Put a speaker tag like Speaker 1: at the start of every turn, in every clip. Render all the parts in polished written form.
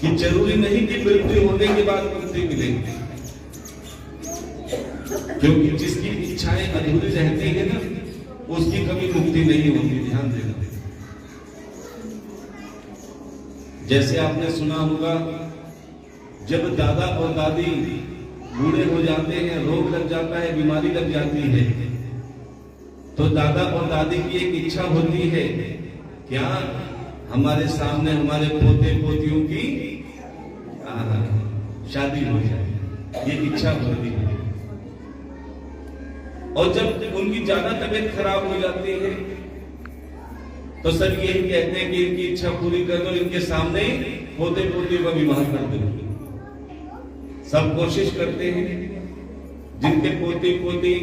Speaker 1: कि जरूरी नहीं कि मृत्यु होने के बाद मुक्ति मिलेगी, क्योंकि जिसकी इच्छाएं अधूरी रहती है ना, उसकी कभी मुक्ति नहीं होती। ध्यान देना। जैसे आपने सुना होगा, जब दादा और दादी बूढ़े हो जाते हैं, रोग लग जाता है, बीमारी लग जाती है, तो दादा और दादी की एक इच्छा होती है, क्या हमारे सामने हमारे पोते पोतियों की शादी हो जाए, ये इच्छा होती है। और जब उनकी ज्यादा तबीयत खराब हो जाती है तो सब यही कहते हैं कि इनकी इच्छा पूरी कर दो, इनके सामने पोते पोतियों का विवाह कर दो। सब कोशिश करते हैं, जिनके पोते पोती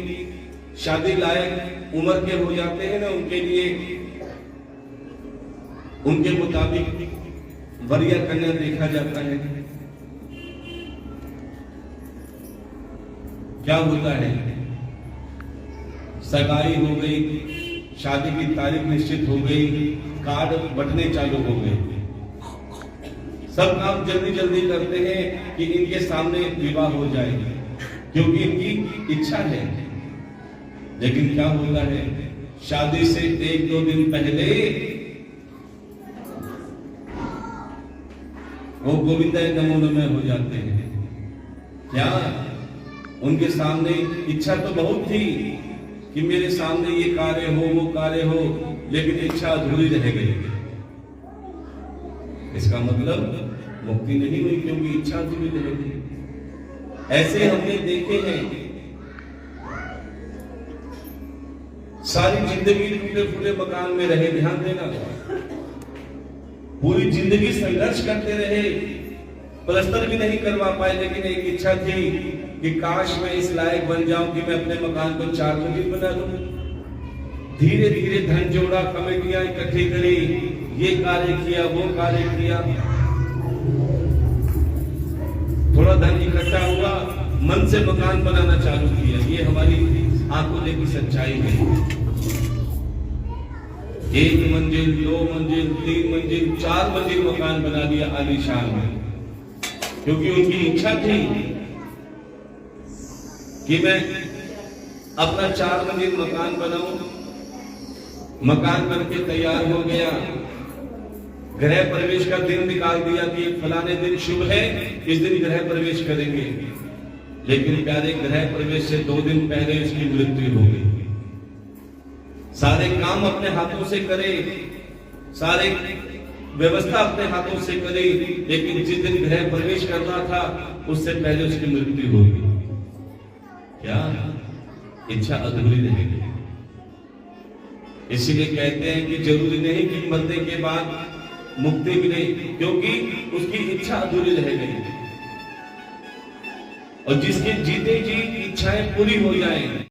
Speaker 1: शादी लायक उम्र के हो जाते हैं ना, उनके लिए उनके मुताबिक वरीय कन्या देखा जाता है। क्या होता है, सगाई हो गई, शादी की तारीख निश्चित हो गई, कार्ड बंटने चालू हो गए, सब काम जल्दी जल्दी करते हैं कि इनके सामने विवाह हो जाए, क्योंकि इनकी इच्छा है। लेकिन क्या होता है, शादी से 1-2 दिन पहले वो गोविंदाय नमो नमः हो जाते हैं। क्या उनके सामने इच्छा तो बहुत थी कि मेरे सामने ये कार्य हो, वो कार्य हो, लेकिन इच्छा अधूरी रह गई। इसका मतलब मुक्ति नहीं हुई, क्योंकि इच्छा अधूरी रह गई। ऐसे हमने देखे हैं, सारी जिंदगी टूटे फूटे मकान में रहे। ध्यान देना, पूरी जिंदगी संघर्ष करते रहे, प्लस्तर भी नहीं करवा पाए, लेकिन एक इच्छा थी कि काश मैं इस लायक बन जाऊं कि मैं अपने मकान को 4 मंजिल बना दूं। धीरे धीरे धन जोड़ा, कमेटियां इकट्ठी करी, ये कार्य किया, वो कार्य किया, थोड़ा धन इकट्ठा हुआ, मन से मकान बनाना चालू किया। ये हमारी आंखों देखी सच्चाई है। 1 मंजिल, 2 मंजिल, 3 मंजिल, 4 मंजिल मकान बना दिया आलीशान में, क्योंकि उनकी इच्छा थी कि मैं अपना 4 मंजिल मकान बनाऊं। मकान बनके तैयार हो गया, गृह प्रवेश का दिन निकाल दिया कि फलाने दिन शुभ है, इस दिन गृह प्रवेश करेंगे। लेकिन प्यारे, गृह प्रवेश से 2 दिन पहले उसकी मृत्यु हो गई। सारे काम अपने हाथों से करे, सारे व्यवस्था अपने हाथों से करे, लेकिन जिस दिन गृह प्रवेश करना था उससे पहले उसकी मृत्यु हो गई। क्या इच्छा अधूरी रह गई। इसीलिए कहते हैं कि जरूरी नहीं कि मरने के बाद मुक्ति मिले, क्योंकि उसकी इच्छा अधूरी रह गई। और जिसके जीते जी इच्छाएं पूरी हो जाएं,